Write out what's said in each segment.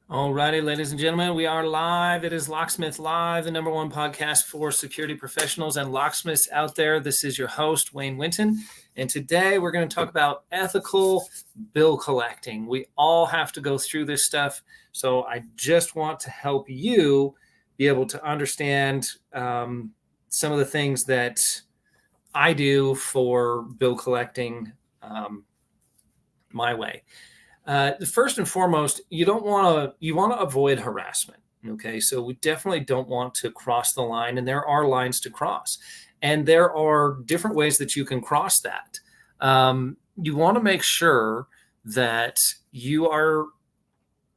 All righty, ladies and gentlemen, we are live. It is Locksmith Live, the number one podcast for security professionals and locksmiths out there. This is your host, Wayne Winton. And today we're going to talk about ethical bill collecting. We all have to go through this stuff. So I just want to help you be able to understand some of the things that I do for bill collecting my way. First and foremost, you want to avoid harassment. Okay, so we definitely don't want to cross the line, and there are lines to cross, and there are different ways that you can cross that. You want to make sure that you are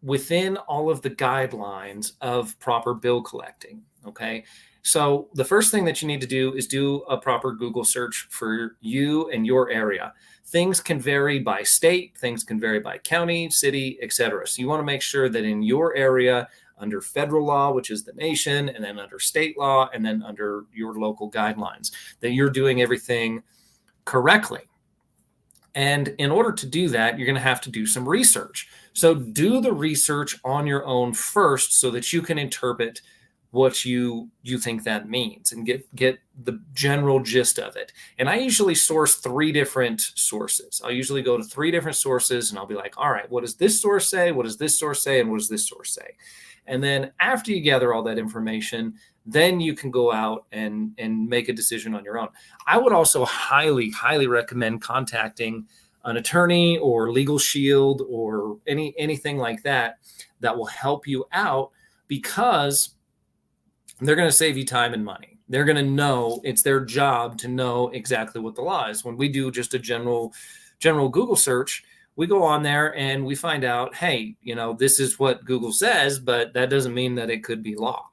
within all of the guidelines of proper bill collecting. Okay. So the first thing that you need to do is do a proper Google search for you and your area. Things can vary by state, things can vary by county, city, etc. So you want to make sure that in your area, under federal law, which is the nation, and then under state law, and then under your local guidelines, that you're doing everything correctly. And in order to do that, you're going to have to do some research. So do the research on your own first so that you can interpret what you think that means and get the general gist of it. And I usually source 3 different sources. I'll usually go to 3 different sources and I'll be like, all right, what does this source say? What does this source say? And what does this source say? And then after you gather all that information, then you can go out and make a decision on your own. I would also highly, highly recommend contacting an attorney or Legal Shield or anything like that will help you out, because they're going to save you time and money. They're going to know, it's their job to know exactly what the law is. When we do just a general Google search, we go on there and we find out, hey, this is what Google says, but that doesn't mean that it could be law.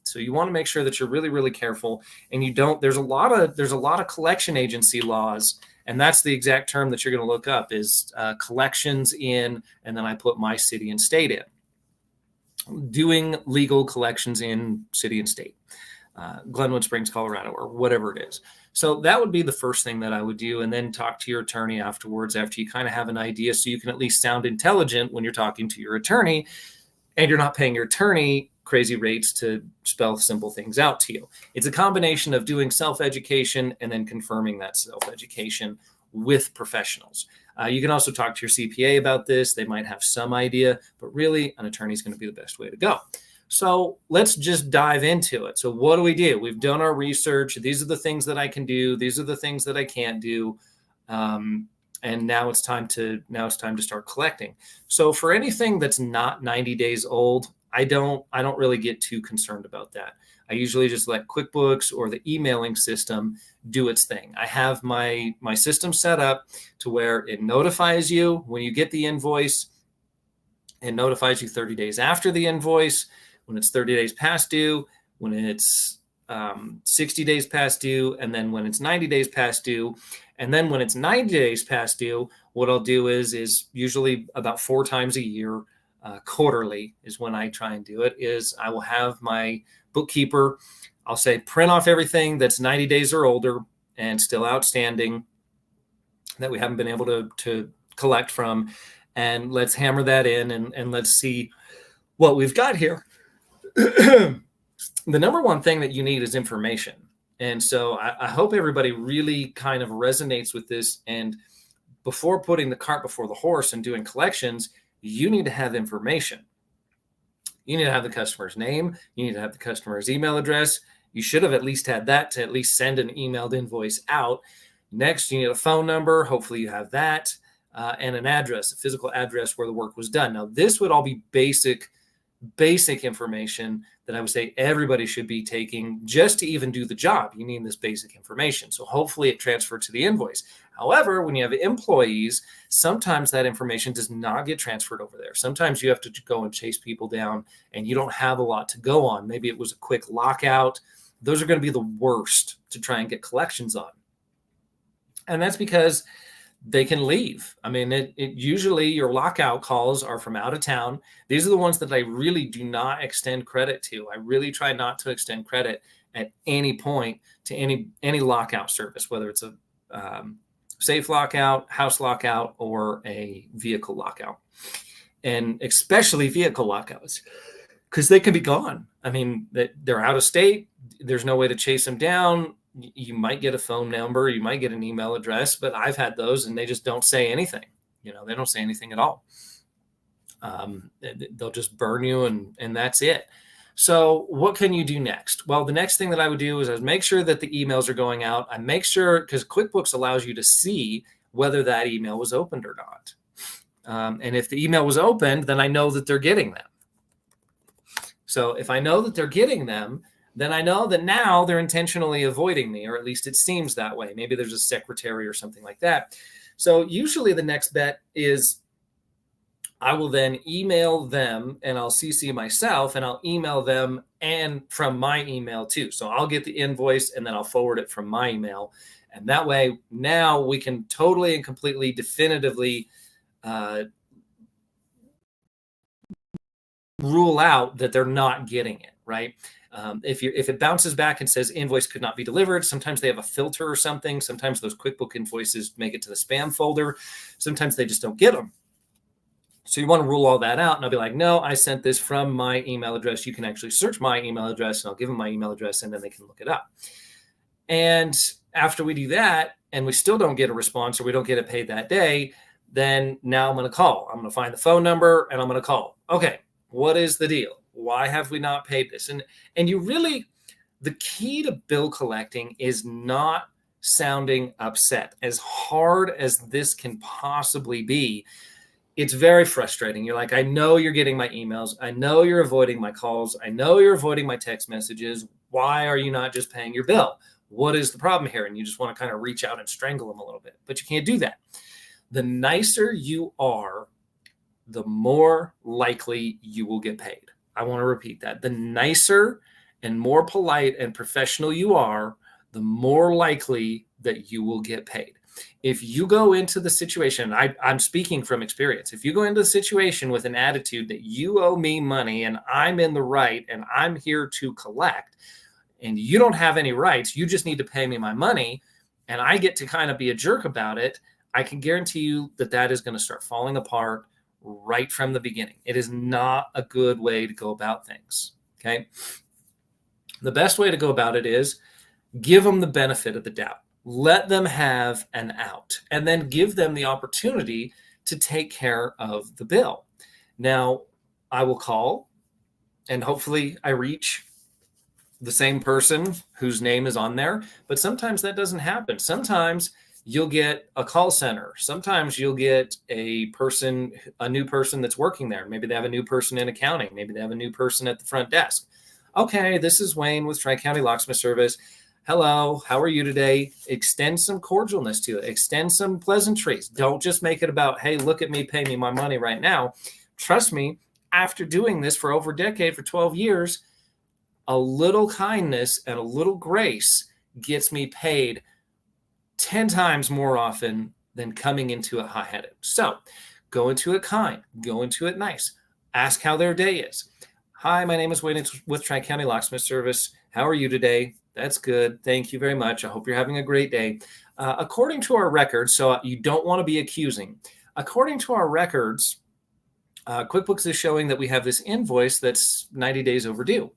So you want to make sure that you're really, really careful, and you don't. There's a lot of collection agency laws, and that's the exact term that you're going to look up is collections in, and then I put my city and state in. Doing legal collections in city and state, Glenwood Springs, Colorado, or whatever it is. So that would be the first thing that I would do, and then talk to your attorney afterwards after you kind of have an idea, so you can at least sound intelligent when you're talking to your attorney, and you're not paying your attorney crazy rates to spell simple things out to you. It's a combination of doing self-education and then confirming that self-education with professionals. You can also talk to your CPA about this. They might have some idea, but really an attorney is going to be the best way to go. So let's just dive into it. So what do? We've done our research. These are the things that I can do. These are the things that I can't do. And now it's time to start collecting. So for anything that's not 90 days old, I don't really get too concerned about that. I usually just let QuickBooks or the emailing system do its thing. I have my system set up to where it notifies you when you get the invoice. It notifies you 30 days after the invoice, when it's 30 days past due, when it's 60 days past due, and then when it's 90 days past due. And then when it's 90 days past due, what I'll do is usually about 4 times a year, quarterly is when I try and do it, is I will have my bookkeeper, I'll say, print off everything that's 90 days or older and still outstanding that we haven't been able to collect from. And let's hammer that in and let's see what we've got here. The number one thing that you need is information. And so I hope everybody really kind of resonates with this. And before putting the cart before the horse and doing collections, you need to have information. You need to have the customer's name. You need to have the customer's email address. You should have at least had that to at least send an emailed invoice out. Next, you need a phone number. Hopefully you have that, and an address, a physical address where the work was done. Now, this would all be basic information that I would say everybody should be taking just to even do the job. You need this basic information. So hopefully it transferred to the invoice. However, when you have employees, sometimes that information does not get transferred over there. Sometimes you have to go and chase people down and you don't have a lot to go on. Maybe it was a quick lockout. Those are going to be the worst to try and get collections on. And that's because they can leave. I mean, it usually your lockout calls are from out of town. These are the ones that I really do not extend credit to. I really try not to extend credit at any point to any lockout service, whether it's a safe lockout, house lockout, or a vehicle lockout. and especially vehicle lockouts, because they can be gone. I mean, they're out of state. There's no way to chase them down. You might get a phone number, you might get an email address, but I've had those and they just don't say anything. They don't say anything at all. They'll just burn you and that's it. So what can you do next? Well, the next thing that I would do is make sure that the emails are going out. I make sure, because QuickBooks allows you to see whether that email was opened or not. And if the email was opened, then I know that they're getting them. So if I know that they're getting them, then I know that now they're intentionally avoiding me, or at least it seems that way. Maybe there's a secretary or something like that. So usually the next bet is I will then email them, and I'll CC myself, and I'll email them and from my email too. So I'll get the invoice and then I'll forward it from my email. And that way now we can totally and completely definitively rule out that they're not getting it, right? If it bounces back and says invoice could not be delivered, sometimes they have a filter or something. Sometimes those QuickBook invoices make it to the spam folder. Sometimes they just don't get them. So you want to rule all that out. And I'll be like, no, I sent this from my email address. You can actually search my email address, and I'll give them my email address, and then they can look it up. And after we do that, and we still don't get a response, or we don't get it paid that day, then now I'm going to call. I'm going to find the phone number and I'm going to call. Okay, what is the deal? Why have we not paid this? And you really, the key to bill collecting is not sounding upset. As hard as this can possibly be, it's very frustrating. You're like, I know you're getting my emails. I know you're avoiding my calls. I know you're avoiding my text messages. Why are you not just paying your bill? What is the problem here? And you just want to kind of reach out and strangle them a little bit, but you can't do that. The nicer you are, the more likely you will get paid. I want to repeat that. The nicer and more polite and professional you are, the more likely that you will get paid. If you go into the situation, I'm speaking from experience. If you go into the situation with an attitude that you owe me money and I'm in the right and I'm here to collect, and you don't have any rights, you just need to pay me my money, and I get to kind of be a jerk about it, I can guarantee you that that is going to start falling apart right from the beginning. It is not a good way to go about things. Okay. The best way to go about it is give them the benefit of the doubt. Let them have an out, and then give them the opportunity to take care of the bill. Now, I will call, and hopefully I reach the same person whose name is on there, but sometimes that doesn't happen. Sometimes you'll get a call center. Sometimes you'll get a new person that's working there. Maybe they have a new person in accounting. Maybe they have a new person at the front desk. Okay, this is Wayne with Tri-County Locksmith Service. Hello, how are you today? Extend some cordialness to it. Extend some pleasantries. Don't just make it about, hey, look at me, pay me my money right now. Trust me, after doing this for over a decade, for 12 years, a little kindness and a little grace gets me paid 10 times more often than coming into it hot-headed. So go into it kind, go into it nice. Ask how their day is. Hi, my name is Winton with Tri-County Locksmith Service. How are you today? That's good. Thank you very much. I hope you're having a great day. According to our records, so you don't want to be accusing. According to our records, QuickBooks is showing that we have this invoice that's 90 days overdue.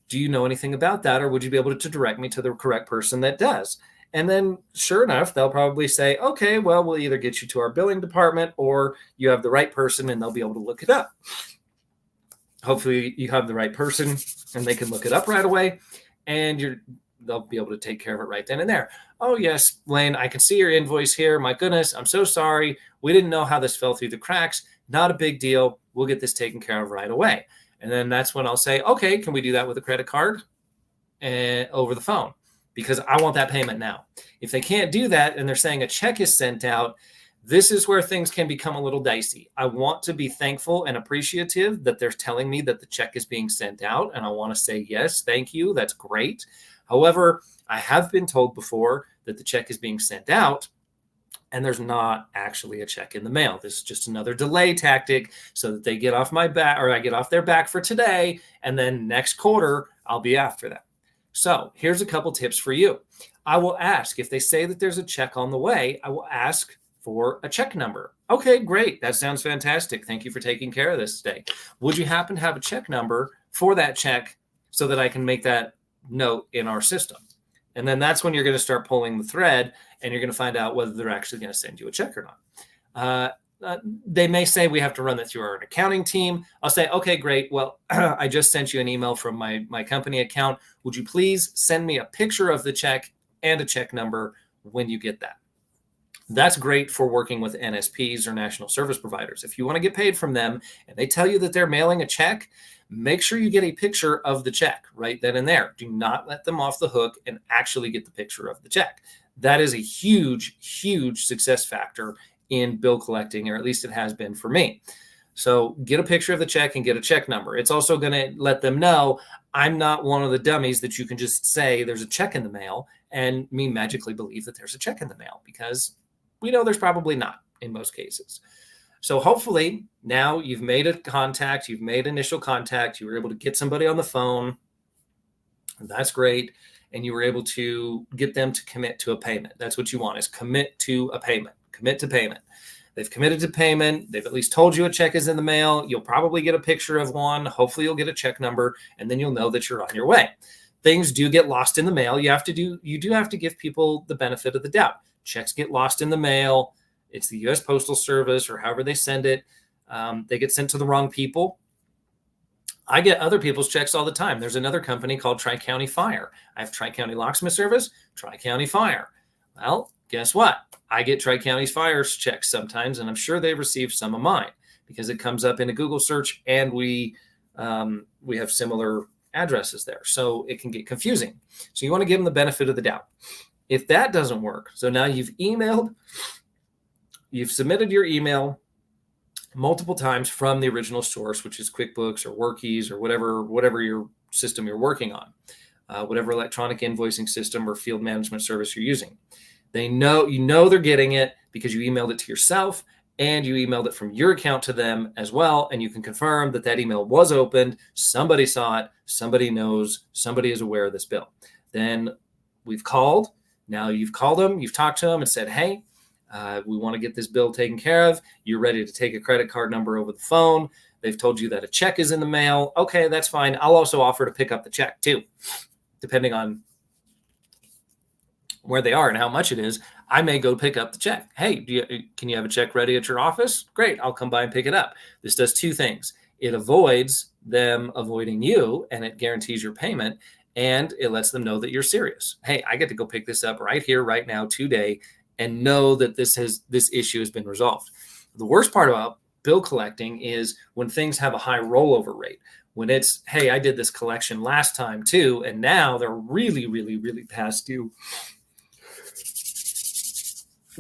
Do you know anything about that, or would you be able to direct me to the correct person that does? And then sure enough, they'll probably say, okay, well, we'll either get you to our billing department or you have the right person and they'll be able to look it up. Hopefully you have the right person and they can look it up right away, and they'll be able to take care of it right then and there. Oh yes, Wayne, I can see your invoice here. My goodness, I'm so sorry. We didn't know how this fell through the cracks. Not a big deal. We'll get this taken care of right away. And then that's when I'll say, okay, can we do that with a credit card and over the phone? Because I want that payment now. If they can't do that and they're saying a check is sent out, this is where things can become a little dicey. I want to be thankful and appreciative that they're telling me that the check is being sent out, and I want to say, yes, thank you, that's great. However, I have been told before that the check is being sent out and there's not actually a check in the mail. This is just another delay tactic so that they get off my back, or I get off their back for today, and then next quarter, I'll be after them. So here's a couple tips for you. I will ask, if they say that there's a check on the way, I will ask for a check number. Okay, great. That sounds fantastic. Thank you for taking care of this today. Would you happen to have a check number for that check so that I can make that note in our system? And then that's when you're going to start pulling the thread, and you're going to find out whether they're actually going to send you a check or not. They may say we have to run that through our accounting team. I'll say, okay, great. Well, I just sent you an email from my company account. Would you please send me a picture of the check and a check number when you get that? That's great for working with NSPs or national service providers. If you want to get paid from them and they tell you that they're mailing a check, make sure you get a picture of the check right then and there. Do not let them off the hook and actually get the picture of the check. That is a huge, huge success factor in bill collecting, or at least it has been for me. So get a picture of the check and get a check number. It's also going to let them know I'm not one of the dummies that you can just say there's a check in the mail and me magically believe that there's a check in the mail, because we know there's probably not in most cases. So hopefully now you've made a contact, you've made initial contact, you were able to get somebody on the phone. That's great. And you were able to get them to commit to a payment. That's what you want, is commit to a payment. Commit to payment. They've committed to payment. They've at least told you a check is in the mail. You'll probably get a picture of one. Hopefully you'll get a check number, and then you'll know that you're on your way. Things do get lost in the mail. You do have to give people the benefit of the doubt. Checks get lost in the mail. It's the U.S. Postal Service, or however they send it. They get sent to the wrong people. I get other people's checks all the time. There's another company called Tri-County Fire. I have Tri-County Locksmith Service, Tri-County Fire. Well, guess what? I get Tri-County Fire's checks sometimes, and I'm sure they receive some of mine because it comes up in a Google search, and we have similar addresses there. So it can get confusing. So you want to give them the benefit of the doubt. If that doesn't work, so now you've submitted your email multiple times from the original source, which is QuickBooks or Workies or whatever your system you're working on, whatever electronic invoicing system or field management service you're using. They know, they're getting it because you emailed it to yourself and you emailed it from your account to them as well. And you can confirm that that email was opened. Somebody saw it. Somebody knows. Somebody is aware of this bill. Then we've called. Now you've called them. You've talked to them and said, hey, we want to get this bill taken care of. You're ready to take a credit card number over the phone. They've told you that a check is in the mail. Okay, that's fine. I'll also offer to pick up the check too, depending on where they are and how much it is. I may go pick up the check. Hey, can you have a check ready at your office? Great, I'll come by and pick it up. This does two things. It avoids them avoiding you, and it guarantees your payment, and it lets them know that you're serious. Hey, I get to go pick this up right here, right now, today, and know that this issue has been resolved. The worst part about bill collecting is when things have a high rollover rate. When it's, hey, I did this collection last time too, and now they're really, really, really past due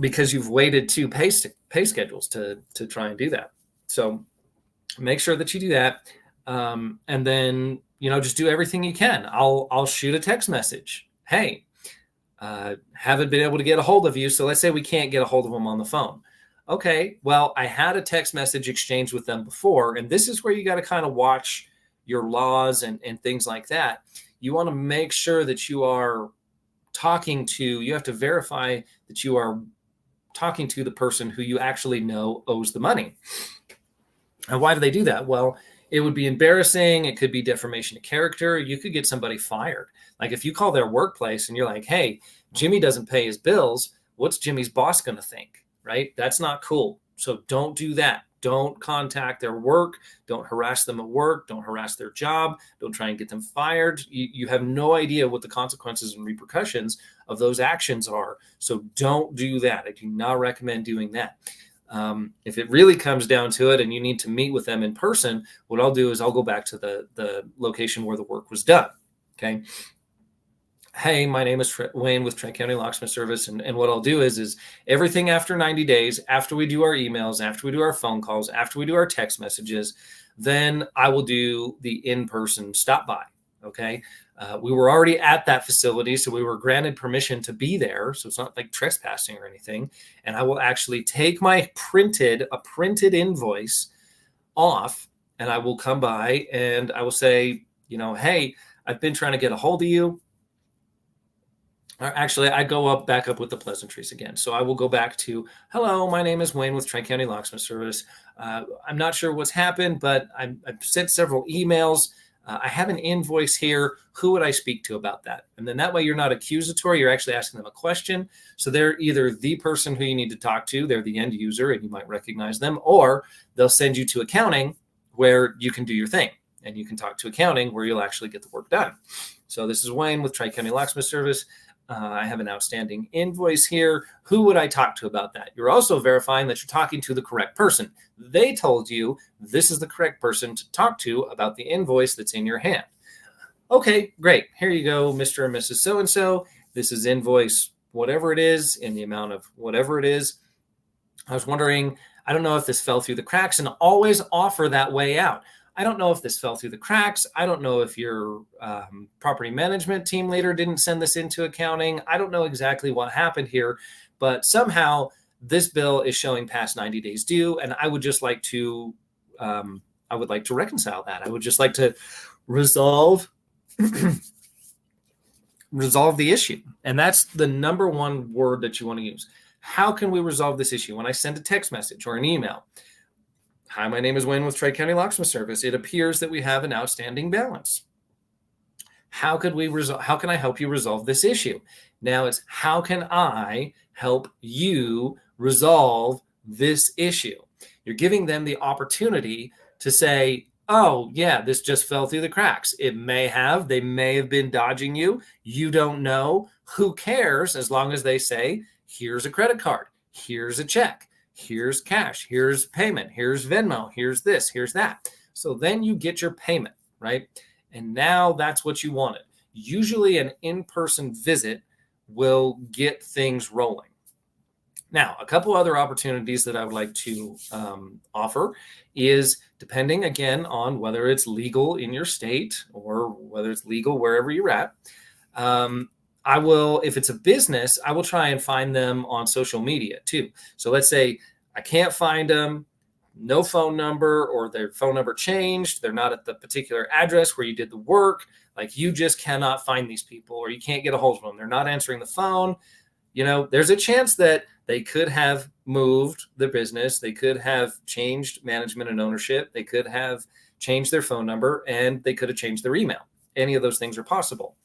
because you've waited two pay schedules to try and do that. So make sure that you do that. And then, just do everything you can. I'll shoot a text message. Hey, haven't been able to get a hold of you. So let's say we can't get a hold of them on the phone. Okay, well, I had a text message exchange with them before, and this is where you got to kind of watch your laws and things like that. You want to make sure that you have to verify that you are talking to the person who you actually know owes the money. And why do they do that? Well, it would be embarrassing. It could be defamation of character. You could get somebody fired. Like if you call their workplace and you're like, hey, Jimmy doesn't pay his bills, what's Jimmy's boss going to think, right? That's not cool. So don't do that. Don't contact their work. Don't harass them at work. Don't harass their job. Don't try and get them fired. You have no idea what the consequences and repercussions of those actions are. So don't do that. I do not recommend doing that. If it really comes down to it and you need to meet with them in person, what I'll do is I'll go back to the location where the work was done. Okay. Hey, my name is Wayne with Tri-County Locksmith Service. And what I'll do is everything after 90 days, after we do our emails, after we do our phone calls, after we do our text messages, then I will do the in-person stop by. Okay. We were already at that facility, so we were granted permission to be there. So it's not like trespassing or anything. And I will actually take my printed invoice off, and I will come by and I will say, hey, I've been trying to get a hold of you. Or actually, I go back up with the pleasantries again. So I will go back to, hello, my name is Wayne with Tri-County Locksmith Service. I'm not sure what's happened, but I've sent several emails. I have an invoice here. Who would I speak to about that? And then that way you're not accusatory. You're actually asking them a question. So they're either the person who you need to talk to, they're the end user, and you might recognize them, or they'll send you to accounting where you can do your thing. And you can talk to accounting where you'll actually get the work done. So this is Wayne with Tri-County Locksmith Service. I have an outstanding invoice here. Who would I talk to about that? You're also verifying that you're talking to the correct person. They told you this is the correct person to talk to about the invoice that's in your hand. Okay, great. Here you go, Mr. and Mrs. So-and-so. This is invoice whatever it is in the amount of whatever it is. I was wondering, I don't know if this fell through the cracks, and always offer that way out. I don't know if this fell through the cracks. I don't know if your property management team leader didn't send this into accounting. I don't know exactly what happened here, but somehow this bill is showing past 90 days due, and I would just like to, reconcile that. I would just like to resolve the issue, and that's the number one word that you want to use. How can we resolve this issue? When I send a text message or an email, hi, my name is Wayne with Tri-County Locksmith Service. It appears that we have an outstanding balance. How can I help you resolve this issue? Now it's how can I help you resolve this issue? You're giving them the opportunity to say, oh yeah, this just fell through the cracks. They may have been dodging you. You don't know. Who cares? As long as they say, here's a credit card, here's a check, here's cash, here's payment, here's Venmo, here's this, here's that. So then you get your payment, right? And now that's what you wanted. Usually an in-person visit will get things rolling. Now, a couple other opportunities that I would like to offer is, depending again on whether it's legal in your state or whether it's legal wherever you're at, if it's a business, I will try and find them on social media too. So let's say I can't find them, no phone number, or their phone number changed. They're not at the particular address where you did the work. Like, you just cannot find these people, or you can't get a hold of them. They're not answering the phone. There's a chance that they could have moved their business. They could have changed management and ownership. They could have changed their phone number, and they could have changed their email. Any of those things are possible.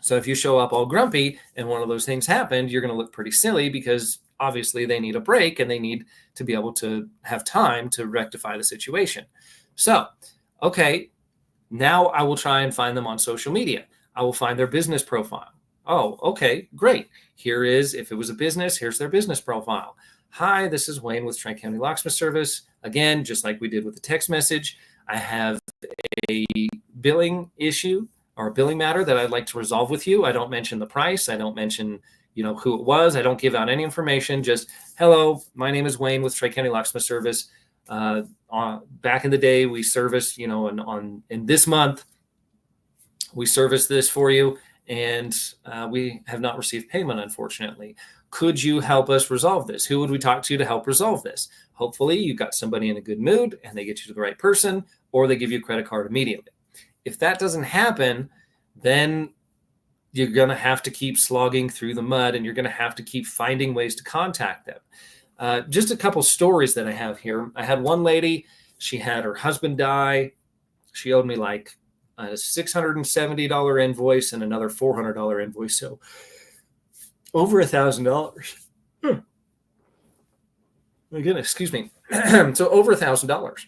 So if you show up all grumpy and one of those things happened, you're going to look pretty silly, because obviously they need a break and they need to be able to have time to rectify the situation. So, okay, now I will try and find them on social media. I will find their business profile. Oh, okay, great. If it was a business, here's their business profile. Hi, this is Wayne with Tri-County Locksmith Service. Again, just like we did with the text message, I have a billing issue or a billing matter that I'd like to resolve with you. I don't mention the price. I don't mention, who it was. I don't give out any information. Just, hello, my name is Wayne with Tri-County Locksmith Service. Back in the day, we serviced, in this month, we serviced this for you, and we have not received payment, unfortunately. Could you help us resolve this? Who would we talk to help resolve this? Hopefully you got somebody in a good mood and they get you to the right person, or they give you a credit card immediately. If that doesn't happen, then you're going to have to keep slogging through the mud, and you're going to have to keep finding ways to contact them. Just a couple stories that I have here. I had one lady, she had her husband die. She owed me like a $670 invoice and another $400 invoice. So over $1,000. My goodness, excuse me. So over $1,000.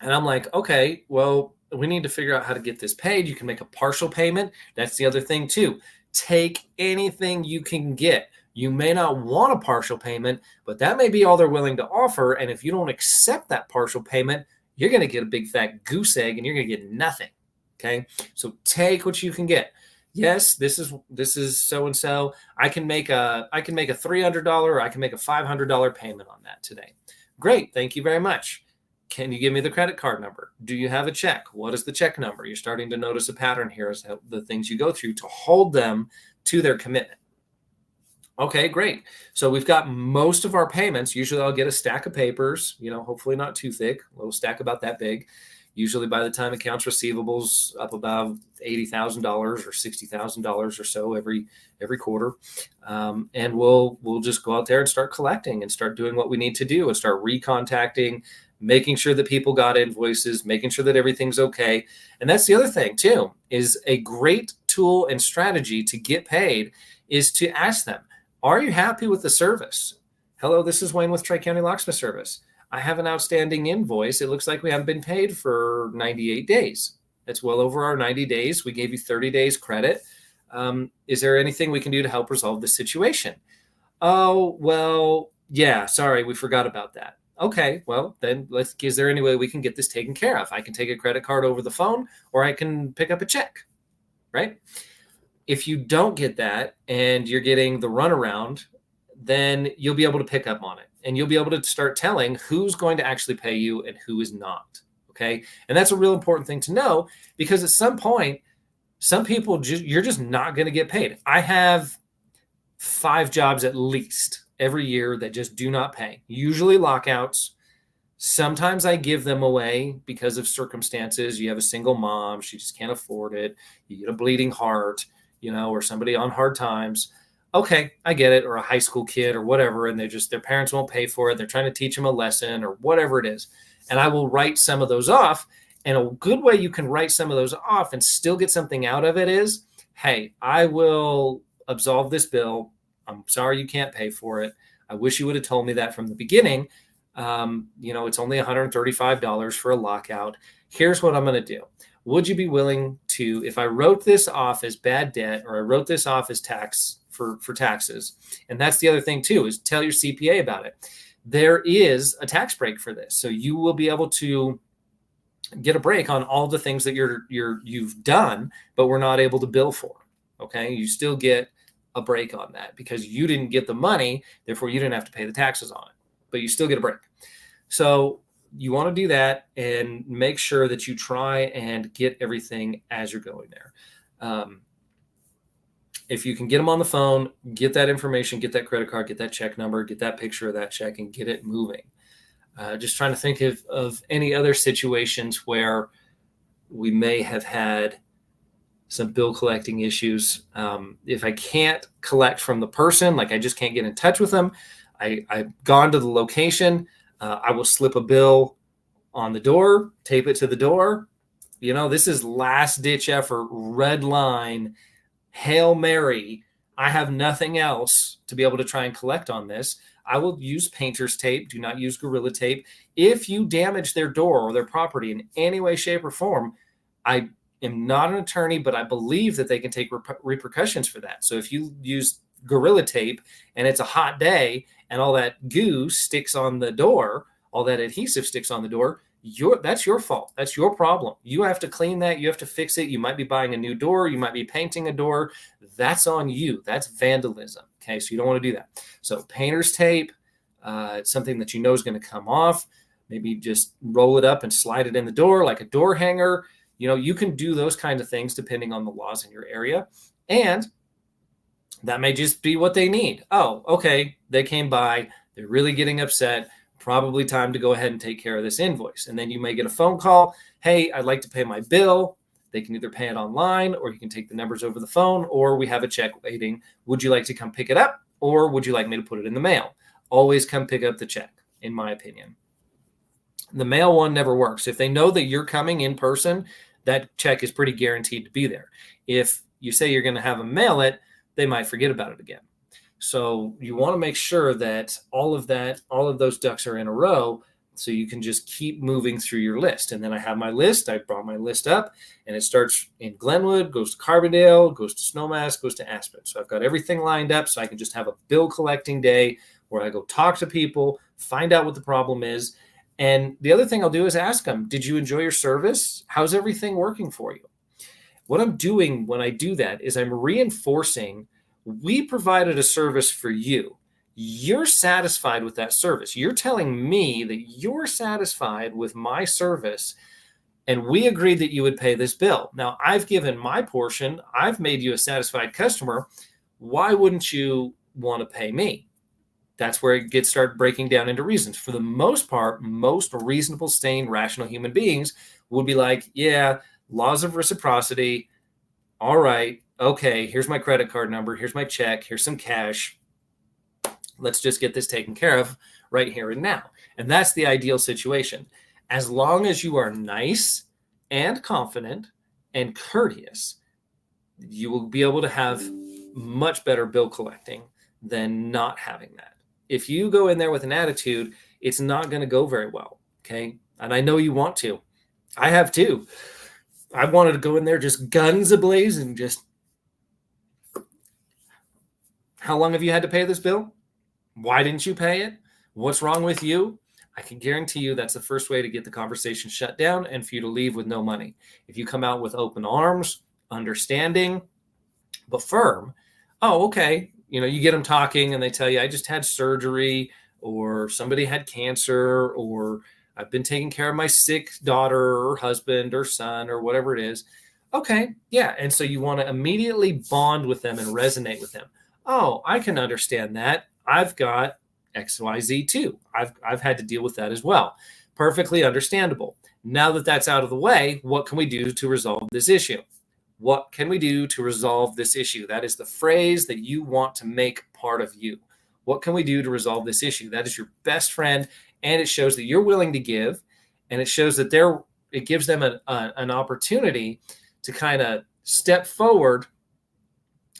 And I'm like, okay, well, we need to figure out how to get this paid. You can make a partial payment. That's the other thing too. Take anything you can get. You may not want a partial payment, but that may be all they're willing to offer. And if you don't accept that partial payment, you're going to get a big fat goose egg and you're going to get nothing. Okay. So take what you can get. Yes, this is so-and-so. I can make a $300 or I can make a $500 payment on that today. Great. Thank you very much. Can you give me the credit card number? Do you have a check? What is the check number? You're starting to notice a pattern here as the things you go through to hold them to their commitment. Okay, great. So we've got most of our payments. Usually I'll get a stack of papers, hopefully not too thick, a little stack about that big. Usually by the time accounts receivables up about $80,000 or $60,000 or so every quarter. And we'll just go out there and start collecting and start doing what we need to do and start recontacting, making sure that people got invoices, making sure that everything's okay. And that's the other thing too, is a great tool and strategy to get paid is to ask them, are you happy with the service? Hello, this is Wayne with Tri-County Locksmith Service. I have an outstanding invoice. It looks like we haven't been paid for 98 days. That's well over our 90 days. We gave you 30 days credit. Is there anything we can do to help resolve the situation? Oh, well, yeah, sorry, we forgot about that. Okay, well, then is there any way we can get this taken care of? I can take a credit card over the phone, or I can pick up a check, right? If you don't get that and you're getting the runaround, then you'll be able to pick up on it. And you'll be able to start telling who's going to actually pay you and who is not. Okay. And that's a real important thing to know, because at some point, some people, you're just not going to get paid. I have 5 jobs at least every year that just do not pay, usually lockouts. Sometimes I give them away because of circumstances. You have a single mom, she just can't afford it. You get a bleeding heart, or somebody on hard times. Okay, I get it. Or a high school kid or whatever, and their parents won't pay for it. They're trying to teach them a lesson or whatever it is. And I will write some of those off. And a good way you can write some of those off and still get something out of it is, hey, I will absolve this bill. I'm sorry you can't pay for it. I wish you would have told me that from the beginning. It's only $135 for a lockout. Here's what I'm going to do. Would you be willing to, if I wrote this off as bad debt, or I wrote this off as tax for taxes, and that's the other thing too, is tell your CPA about it. There is a tax break for this. So you will be able to get a break on all the things that you've done, but we're not able to bill for. Okay. You still get a break on that because you didn't get the money. Therefore you didn't have to pay the taxes on it, but you still get a break. So you want to do that and make sure that you try and get everything as you're going there. If you can get them on the phone, get that information, get that credit card, get that check number, get that picture of that check, and get it moving. Just trying to think of any other situations where we may have had some bill collecting issues. If I can't collect from the person, like I just can't get in touch with them, I've gone to the location. I will slip a bill on the door, tape it to the door. This is last ditch effort, red line, Hail Mary. I have nothing else to be able to try and collect on this. I will use painter's tape. Do not use Gorilla Tape. If you damage their door or their property in any way, shape, or form, I am not an attorney, but I believe that they can take repercussions for that. So if you use Gorilla Tape and it's a hot day and all that goo sticks on the door, all that adhesive sticks on the door, that's your fault. That's your problem. You have to clean that. You have to fix it. You might be buying a new door. You might be painting a door. That's on you. That's vandalism. Okay, so you don't want to do that. So painter's tape, it's something that is going to come off. Maybe just roll it up and slide it in the door like a door hanger. You can do those kinds of things depending on the laws in your area. And that may just be what they need. Oh, okay, they came by. They're really getting upset. Probably time to go ahead and take care of this invoice. And then you may get a phone call. Hey, I'd like to pay my bill. They can either pay it online, or you can take the numbers over the phone, or we have a check waiting. Would you like to come pick it up, or would you like me to put it in the mail? Always come pick up the check, in my opinion. The mail one never works. If they know that you're coming in person, that check is pretty guaranteed to be there. If you say you're going to have them mail it, they might forget about it again. So you want to make sure that all of those ducks are in a row, so you can just keep moving through your list. And then I have my list. I brought my list up, and it starts in Glenwood, goes to Carbondale, goes to Snowmass, goes to Aspen. So I've got everything lined up, so I can just have a bill collecting day where I go talk to people, find out what the problem is. And the other thing I'll do is ask them, did you enjoy your service? How's everything working for you? What I'm doing when I do that is I'm reinforcing, we provided a service for you. You're satisfied with that service. You're telling me that you're satisfied with my service, and we agreed that you would pay this bill. Now, I've given my portion. I've made you a satisfied customer. Why wouldn't you want to pay me? That's where it gets start breaking down into reasons. For the most part, most reasonable, sane, rational human beings would be like, yeah, laws of reciprocity. All right. Okay. Here's my credit card number. Here's my check. Here's some cash. Let's just get this taken care of right here and now. And that's the ideal situation. As long as you are nice and confident and courteous, you will be able to have much better bill collecting than not having that. If you go in there with an attitude, it's not going to go very well. Okay. And I know you want to. I have too. I wanted to go in there just guns ablaze and just, how long have you had to pay this bill? Why didn't you pay it? What's wrong with you? I can guarantee you that's the first way to get the conversation shut down and for you to leave with no money. If you come out with open arms, understanding, but firm, oh, okay. You get them talking and they tell you, I just had surgery, or somebody had cancer, or I've been taking care of my sick daughter or husband or son or whatever it is. Okay. Yeah. And so you want to immediately bond with them and resonate with them. Oh, I can understand that. I've got XYZ too. I've had to deal with that as well. Perfectly understandable. Now that that's out of the way, what can we do to resolve this issue? What can we do to resolve this issue? That is the phrase that you want to make part of you. What can we do to resolve this issue? That is your best friend, and it shows that you're willing to give, and it shows that it gives them an opportunity to kind of step forward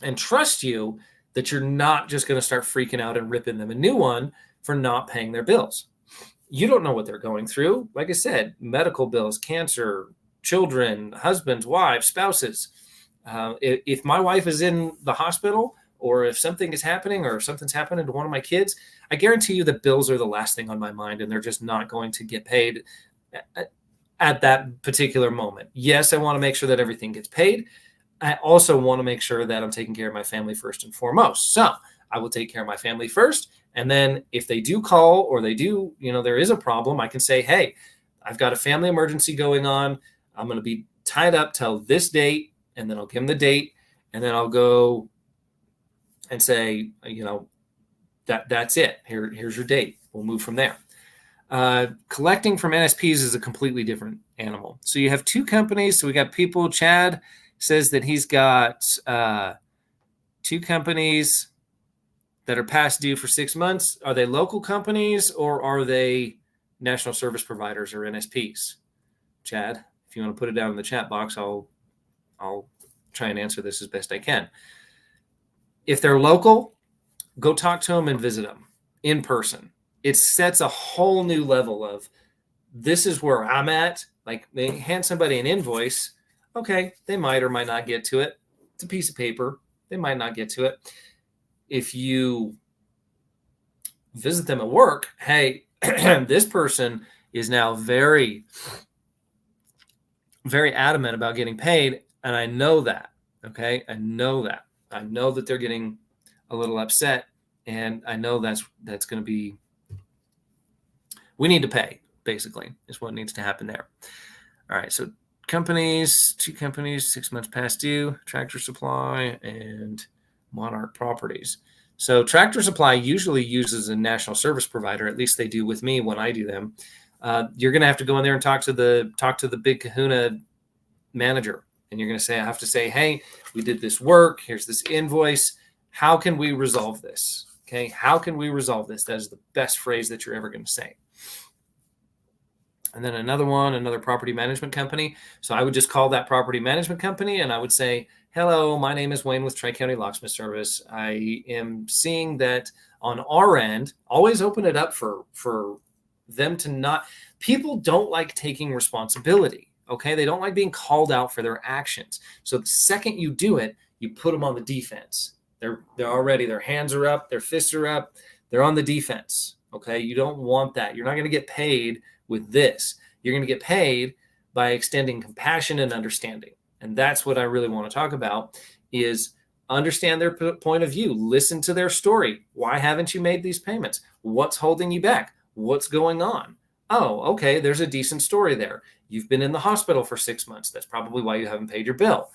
and trust you, that you're not just going to start freaking out and ripping them a new one for not paying their bills. You don't know what they're going through. Like I said, medical bills, cancer, children, husbands, wives, spouses. If my wife is in the hospital, or if something is happening, or if something's happening to one of my kids, I guarantee you that bills are the last thing on my mind, and they're just not going to get paid at that particular moment. Yes, I want to make sure that everything gets paid. I also want to make sure that I'm taking care of my family first and foremost. So I will take care of my family first. And then if they do call, or they do, there is a problem, I can say, hey, I've got a family emergency going on. I'm going to be tied up till this date. And then I'll give them the date. And then I'll go and say, that's it. Here's your date. We'll move from there. Collecting from NSPs is a completely different animal. So you have two companies. So we got people, Chad says that he's got two companies that are past due for 6 months. Are they local companies, or are they national service providers or NSPs? Chad, if you want to put it down in the chat box, I'll try and answer this as best I can. If they're local, go talk to them and visit them in person. It sets a whole new level of, this is where I'm at. Like, they hand somebody an invoice. Okay, they might or might not get to it. It's a piece of paper. They might not get to it. If you visit them at work, hey, this person is now very, very adamant about getting paid, and I know that. Okay, I know that. I know that they're getting a little upset, and I know that's going to be, we need to pay, basically, is what needs to happen there. All right, so companies, two companies, 6 months past due, Tractor Supply and Monarch Properties. So Tractor Supply usually uses a national service provider. At least they do with me when I do them. You're going to have to go in there and talk to the big kahuna manager. And you're going to have to say, hey, we did this work. Here's this invoice. How can we resolve this? Okay. How can we resolve this? That is the best phrase that you're ever going to say. And then another property management company. So I would just call that property management company, and I would say, hello, my name is Wayne with Tri-County Locksmith Service. I am seeing that on our end. Always open it up for them to not, people don't like taking responsibility. Okay. They don't like being called out for their actions. So the second you do it, you put them on the defense. They're already, their hands are up, their fists are up. They're on the defense. Okay. You don't want that. You're not going to get paid with this. You're going to get paid by extending compassion and understanding. And that's what I really want to talk about, is understand their point of view. Listen to their story. Why haven't you made these payments? What's holding you back? What's going on? Oh, okay. There's a decent story there. You've been in the hospital for 6 months. That's probably why you haven't paid your bill.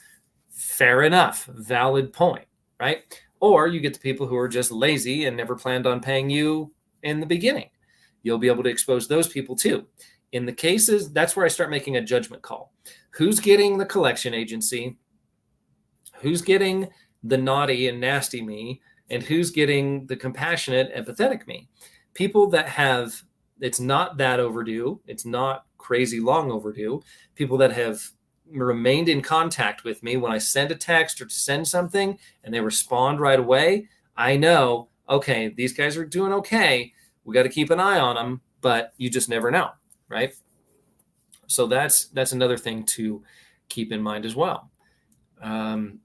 Fair enough. Valid point, right? Or you get the people who are just lazy and never planned on paying you in the beginning. You'll be able to expose those people too. In the cases, that's where I start making a judgment call. Who's getting the collection agency? Who's getting the naughty and nasty me? And who's getting the compassionate, empathetic me? People that have, it's not that overdue. It's not crazy long overdue. People that have remained in contact with me when I send a text or send something and they respond right away. I know, okay, these guys are doing okay. We got to keep an eye on them, but you just never know, right? So that's another thing to keep in mind as well.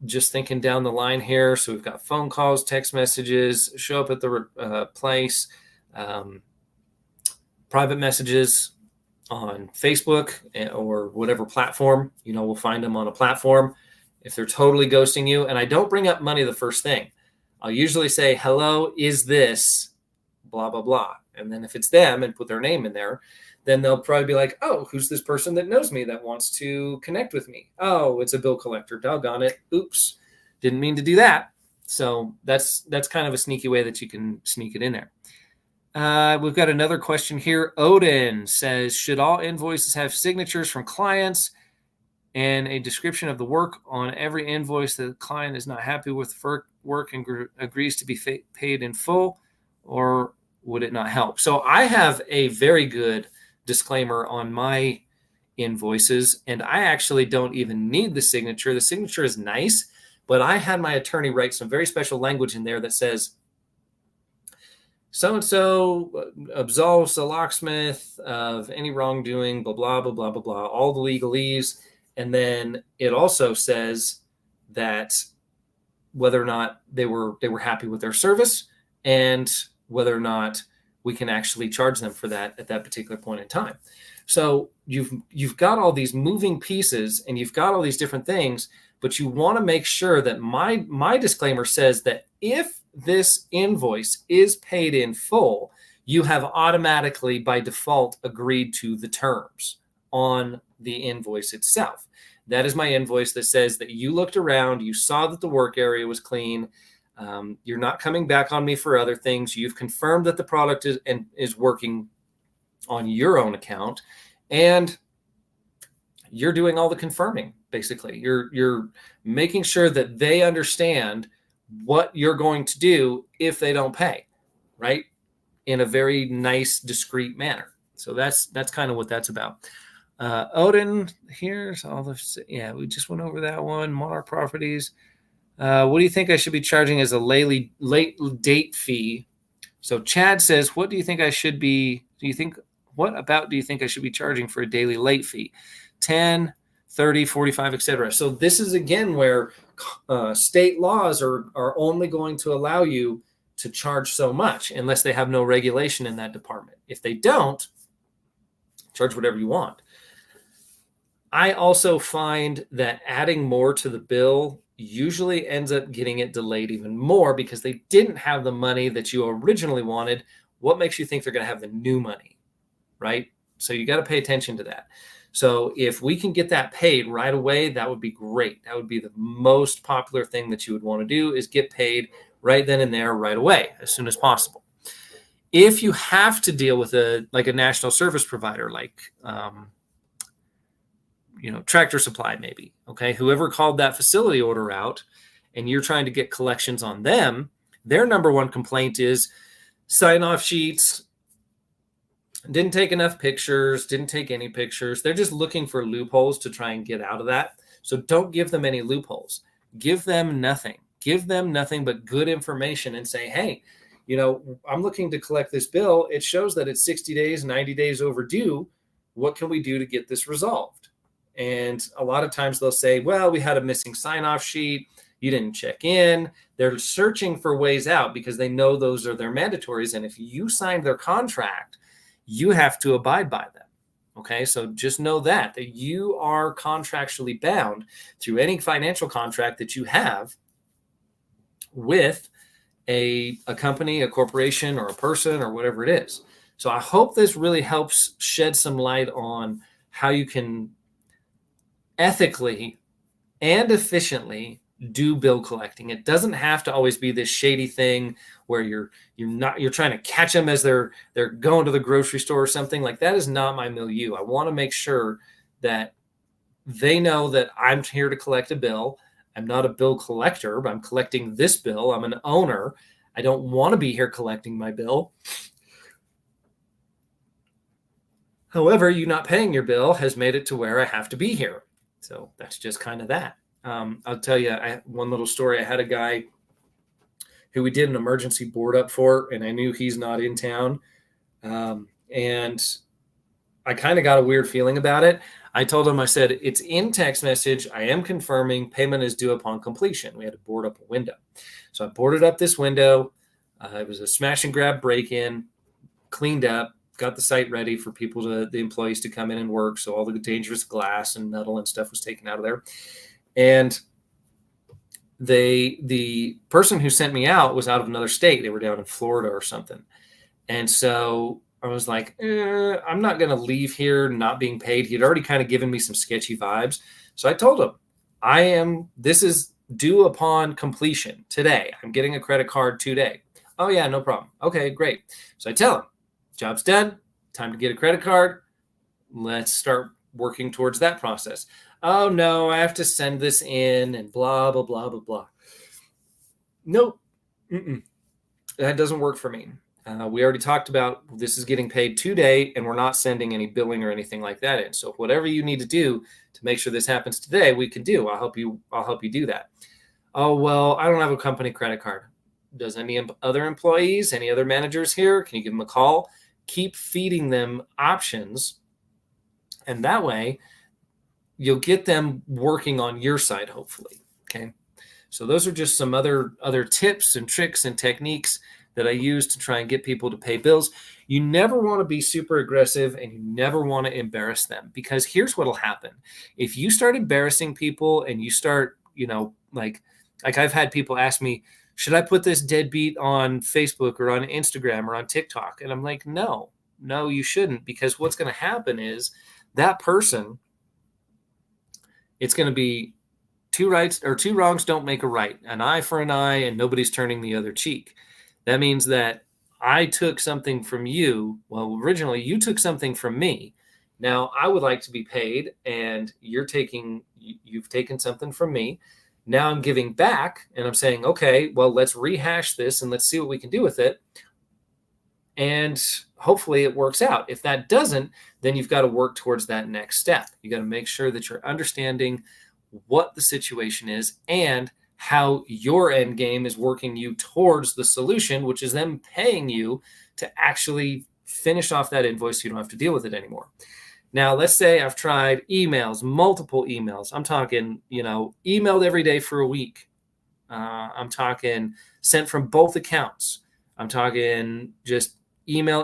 Just thinking down the line here. So we've got phone calls, text messages, show up at the place, private messages on Facebook or whatever platform. We'll find them on a platform. If they're totally ghosting you, and I don't bring up money the first thing, I'll usually say, hello, is this blah, blah, blah. And then if it's them and put their name in there, then they'll probably be like, oh, who's this person that knows me that wants to connect with me? Oh, it's a bill collector. Doggone it. Oops. Didn't mean to do that. So that's kind of a sneaky way that you can sneak it in there. We've got another question here. Odin says, should all invoices have signatures from clients and a description of the work on every invoice that the client is not happy with work and agrees to be paid in full, or would it not help? So I have a very good disclaimer on my invoices, and I actually don't even need the signature. The signature is nice, but I had my attorney write some very special language in there that says, so-and-so absolves the locksmith of any wrongdoing, blah, blah, blah, blah, blah, blah, all the legalese. And then it also says that whether or not they were happy with their service and whether or not we can actually charge them for that at that particular point in time. So you've got all these moving pieces and you've got all these different things, but you want to make sure that my disclaimer says that if this invoice is paid in full, you have automatically by default agreed to the terms on the invoice itself. That is my invoice that says that you looked around, you saw that the work area was clean. You're not coming back on me for other things. You've confirmed that the product is working on your own account, and you're doing all the confirming. Basically, you're making sure that they understand what you're going to do if they don't pay, right? In a very nice, discreet manner. So that's kind of what that's about. Odin, here's all the, we just went over that one. Monarch Properties. What do you think I should be charging as a late date fee? So Chad says, what do you think I should be charging for a daily late fee? 10, 30, 45, etc. So this is again where state laws are only going to allow you to charge so much unless they have no regulation in that department. If they don't, charge whatever you want. I also find that adding more to the bill usually ends up getting it delayed even more because they didn't have the money that you originally wanted. What makes you think they're going to have the new money, right? So you got to pay attention to that. So if we can get that paid right away, that would be great. That would be the most popular thing that you would want to do, is get paid right then and there, right away, as soon as possible. If you have to deal with a national service provider, like Tractor Supply, maybe, okay, whoever called that facility order out and you're trying to get collections on them, their number one complaint is sign-off sheets, didn't take enough pictures, didn't take any pictures. They're just looking for loopholes to try and get out of that. So don't give them any loopholes. Give them nothing. Give them nothing but good information and say, hey, I'm looking to collect this bill. It shows that it's 60 days, 90 days overdue. What can we do to get this resolved? And a lot of times they'll say, well, we had a missing sign-off sheet. You didn't check in. They're searching for ways out because they know those are their mandatories. And if you signed their contract, you have to abide by them. Okay, so just know that you are contractually bound through any financial contract that you have with a company, a corporation, or a person, or whatever it is. So I hope this really helps shed some light on how you can ethically and efficiently do bill collecting. It doesn't have to always be this shady thing where you're trying to catch them as they're going to the grocery store or something. Like, that is not my milieu. I want to make sure that they know that I'm here to collect a bill. I'm not a bill collector, but I'm collecting this bill. I'm an owner. I don't want to be here collecting my bill. However, you not paying your bill has made it to where I have to be here. So that's just kind of that. I'll tell you one little story. I had a guy who we did an emergency board up for, and I knew he's not in town. And I kind of got a weird feeling about it. I told him, I said, it's in text message. I am confirming payment is due upon completion. We had to board up a window. So I boarded up this window. It was a smash and grab break-in, cleaned up, got the site ready for the employees to come in and work. So all the dangerous glass and metal and stuff was taken out of there. And the person who sent me out was out of another state. They were down in Florida or something. And so I was like, I'm not going to leave here not being paid. He'd already kind of given me some sketchy vibes. So I told him, this is due upon completion today. I'm getting a credit card today. Oh yeah, no problem. Okay, great. So I tell him, job's done. Time to get a credit card. Let's start working towards that process. Oh no, I have to send this in and blah, blah, blah, blah, blah. Nope. That doesn't work for me. We already talked about this is getting paid today, and we're not sending any billing or anything like that in. So whatever you need to do to make sure this happens today, we can do. I'll help you do that. Oh, well, I don't have a company credit card. Does any other employees, any other managers here? Can you give them a call? Keep feeding them options. And that way you'll get them working on your side, hopefully. Okay. So those are just some other tips and tricks and techniques that I use to try and get people to pay bills. You never want to be super aggressive, and you never want to embarrass them, because here's what'll happen. If you start embarrassing people and you start, like I've had people ask me, should I put this deadbeat on Facebook or on Instagram or on TikTok? And I'm like, no, you shouldn't, because what's going to happen is that person, it's going to be two wrongs don't make a right, an eye for an eye, and nobody's turning the other cheek. That means that I took something from you. Well, originally you took something from me. Now I would like to be paid, and you've taken something from me. Now I'm giving back, and I'm saying, okay, well, let's rehash this and let's see what we can do with it. And hopefully it works out. If that doesn't, then you've got to work towards that next step. You got to make sure that you're understanding what the situation is and how your end game is working you towards the solution, which is them paying you to actually finish off that invoice so you don't have to deal with it anymore. Now, let's say I've tried emails, multiple emails. I'm talking, emailed every day for a week. I'm talking sent from both accounts. I'm talking just email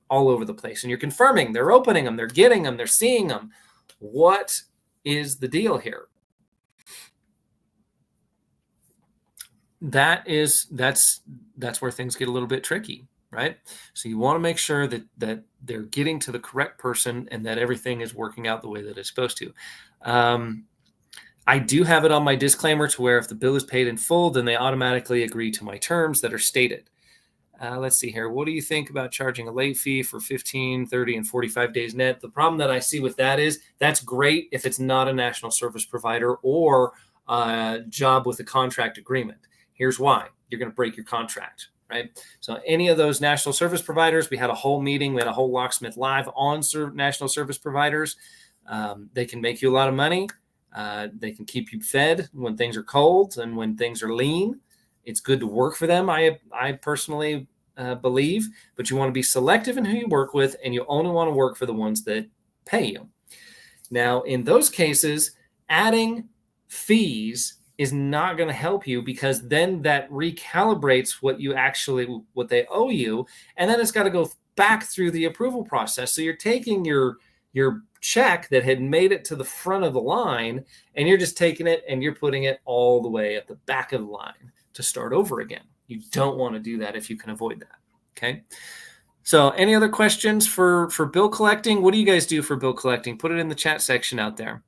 all over the place. And you're confirming they're opening them, they're getting them, they're seeing them. What is the deal here? That's where things get a little bit tricky, right? So you want to make sure that they're getting to the correct person and that everything is working out the way that it's supposed to. I do have it on my disclaimer to where if the bill is paid in full, then they automatically agree to my terms that are stated. Let's see here. What do you think about charging a late fee for 15, 30, and 45 days net? The problem that I see with that is that's great if it's not a national service provider or a job with a contract agreement. Here's why. You're going to break your contract, right? So any of those national service providers, we had a whole meeting, we had a whole Locksmith Live on national service providers. They can make you a lot of money. They can keep you fed when things are cold and when things are lean. It's good to work for them, I personally believe, but you want to be selective in who you work with, and you only want to work for the ones that pay you. Now, in those cases, adding fees is not going to help you, because then that recalibrates what they owe you, and then it's got to go back through the approval process. So you're taking your check that had made it to the front of the line, and you're just taking it and you're putting it all the way at the back of the line to start over again. You don't want to do that if you can avoid that. Okay. So any other questions for bill collecting? What do you guys do for bill collecting? Put it in the chat section out there.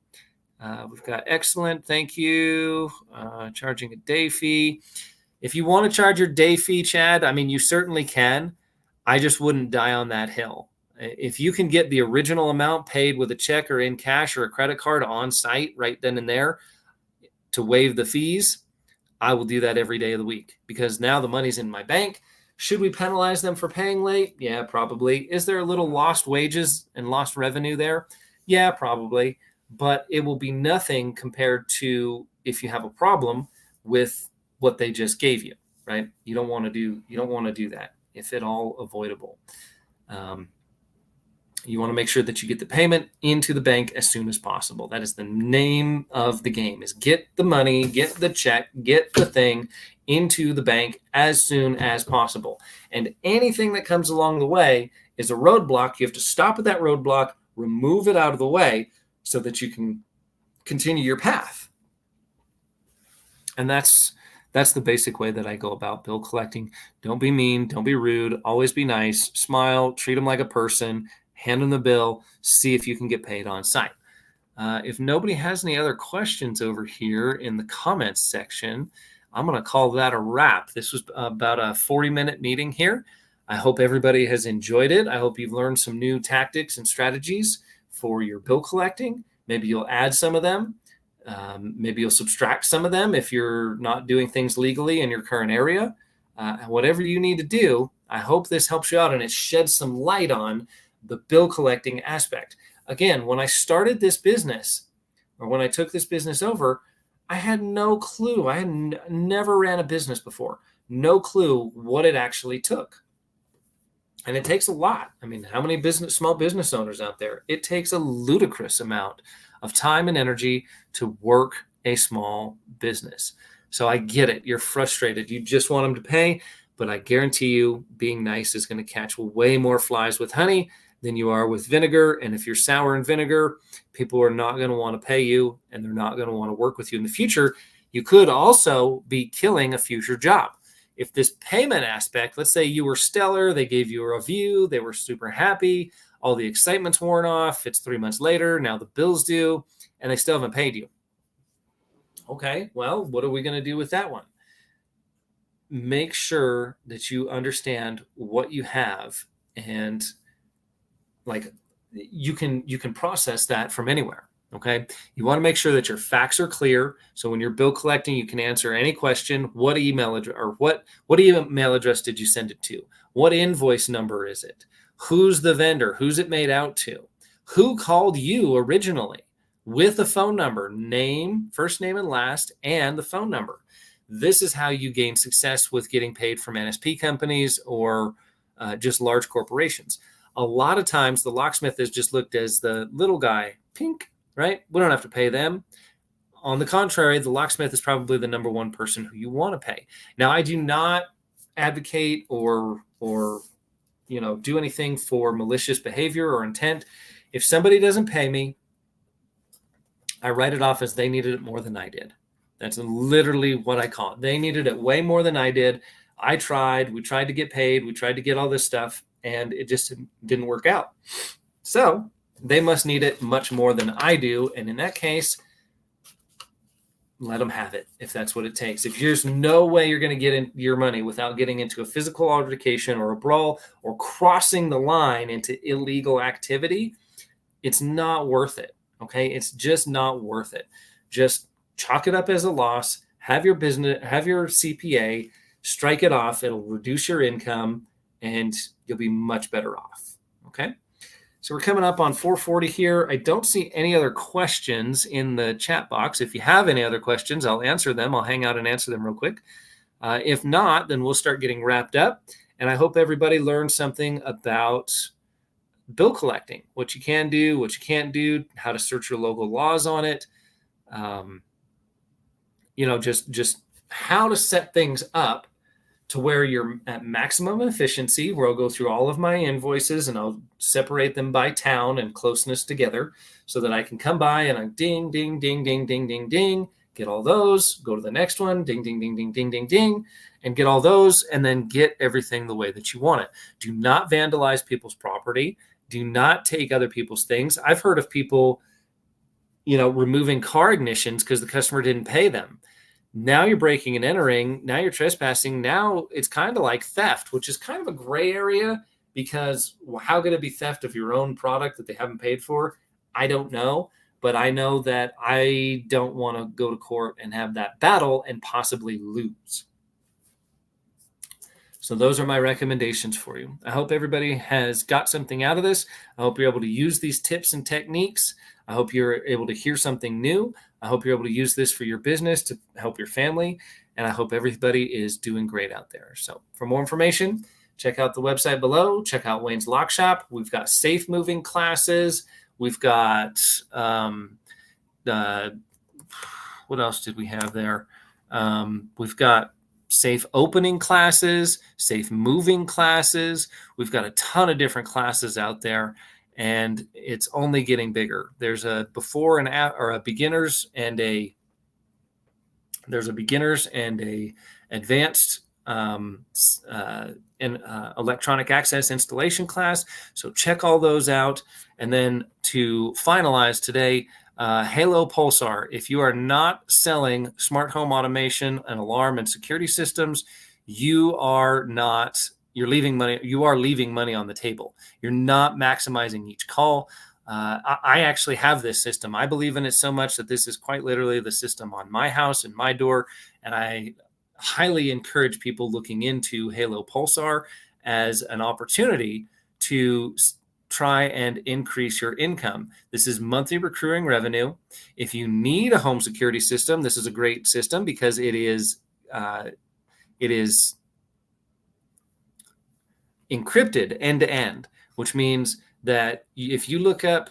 We've got excellent. Thank you. Charging a day fee. If you want to charge your day fee, Chad, I mean, you certainly can. I just wouldn't die on that hill. If you can get the original amount paid with a check or in cash or a credit card on site right then and there to waive the fees, I will do that every day of the week because now the money's in my bank. Should we penalize them for paying late? Yeah, probably. Is there a little lost wages and lost revenue there? Yeah, probably. But it will be nothing compared to if you have a problem with what they just gave you, right? You don't want to do that if at all avoidable. You want to make sure that you get the payment into the bank as soon as possible. That is the name of the game, is get the money, get the check, get the thing into the bank as soon as possible. And anything that comes along the way is a roadblock. You have to stop at that roadblock, remove it out of the way so that you can continue your path. And that's the basic way that I go about bill collecting. Don't be mean, don't be rude, always be nice, smile, treat them like a person, hand them the bill, see if you can get paid on site. If nobody has any other questions over here in the comments section, I'm going to call that a wrap. This was about a 40-minute meeting here. I hope everybody has enjoyed it. I hope you've learned some new tactics and strategies for your bill collecting. Maybe you'll add some of them. Maybe you'll subtract some of them if you're not doing things legally in your current area. Whatever you need to do, I hope this helps you out and it sheds some light on the bill collecting aspect. Again, when I started this business or when I took this business over, I had no clue. I had never ran a business before. No clue what it actually took. And it takes a lot. I mean, how many small business owners out there? It takes a ludicrous amount of time and energy to work a small business. So I get it. You're frustrated. You just want them to pay, but I guarantee you being nice is going to catch way more flies with honey than you are with vinegar. And if you're sour in vinegar, people are not going to want to pay you and they're not going to want to work with you in the future. You could also be killing a future job. If this payment aspect, let's say you were stellar, they gave you a review, they were super happy, all the excitement's worn off, it's 3 months later, now the bill's due, and they still haven't paid you. Okay, well, what are we going to do with that one? Make sure that you understand what you have and like you can process that from anywhere. Okay. You want to make sure that your facts are clear. So when you're bill collecting, you can answer any question. What email address or what email address did you send it to? What invoice number is it? Who's the vendor? Who's it made out to? Who called you originally with a phone number, name, first name and last, and the phone number. This is how you gain success with getting paid from NSP companies or just large corporations. A lot of times the locksmith is just looked as the little guy, pink, right? We don't have to pay them. On the contrary, the locksmith is probably the number one person who you want to pay. Now, I do not advocate or do anything for malicious behavior or intent. If somebody doesn't pay me, I write it off as they needed it more than I did. That's literally what I call it. They needed it way more than I did. We tried to get paid. We tried to get all this stuff, and it just didn't work out. So they must need it much more than I do. And in that case, let them have it if that's what it takes. If there's no way you're going to get in your money without getting into a physical altercation or a brawl or crossing the line into illegal activity, it's not worth it. Okay. It's just not worth it. Just chalk it up as a loss, have your CPA, strike it off. It'll reduce your income and you'll be much better off. Okay. So we're coming up on 4:40 here. I don't see any other questions in the chat box. If you have any other questions, I'll answer them. I'll hang out and answer them real quick. If not, then we'll start getting wrapped up. And I hope everybody learned something about bill collecting, what you can do, what you can't do, how to search your local laws on it. Just how to set things up to where you're at maximum efficiency, where I'll go through all of my invoices and I'll separate them by town and closeness together so that I can come by and I ding, ding, ding, ding, ding, ding, ding, get all those, go to the next one, ding, ding, ding, ding, ding, ding, ding, and get all those and then get everything the way that you want it. Do not vandalize people's property. Do not take other people's things. I've heard of people removing car ignitions because the customer didn't pay them. Now you're breaking and entering. Now you're trespassing. Now it's kind of like theft, which is kind of a gray area, because how could it be theft of your own product that they haven't paid for? I don't know. But I know that I don't want to go to court and have that battle and possibly lose. So those are my recommendations for you. I hope everybody has got something out of this. I hope you're able to use these tips and techniques. I hope you're able to hear something new. I hope you're able to use this for your business to help your family. And I hope everybody is doing great out there. So for more information, check out the website below. Check out Wayne's Lock Shop. We've got safe moving classes. We've got, what else did we have there? We've got safe opening classes, safe moving classes. We've got a ton of different classes out there, and it's only getting bigger. There's a before and or a beginners and a advanced electronic access installation class. So check all those out. And then to finalize today, Halo Pulsar. If you are not selling smart home automation and alarm and security systems, you are leaving money on the table. You're not maximizing each call. I actually have this system. I believe in it so much that this is quite literally the system on my house and my door. And I highly encourage people looking into Halo Pulsar as an opportunity to try and increase your income. This is monthly recurring revenue. If you need a home security system, this is a great system because it is encrypted end to end, which means that if you look up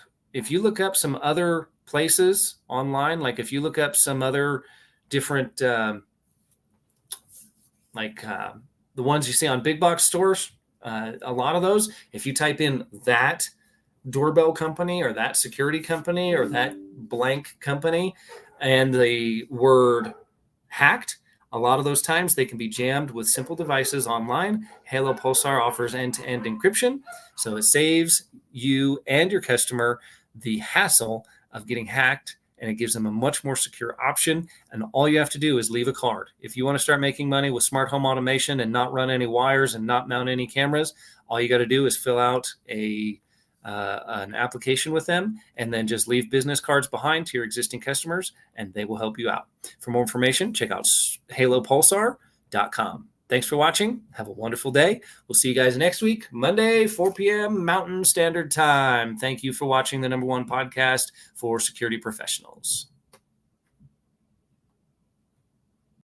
some other places online, like if you look up some other different the ones you see on big box stores, a lot of those, if you type in that doorbell company or that security company or that blank company and the word hacked, a lot of those times they can be jammed with simple devices online. Halo Pulsar offers end-to-end encryption, so it saves you and your customer the hassle of getting hacked, and it gives them a much more secure option. And all you have to do is leave a card. If you want to start making money with smart home automation and not run any wires and not mount any cameras, all you got to do is fill out an application with them and then just leave business cards behind to your existing customers, and they will help you out. For more information, check out halopulsar.com. Thanks for watching. Have a wonderful day. We'll see you guys next week, Monday, 4 p.m. Mountain Standard Time. Thank you for watching the #1 podcast for security professionals.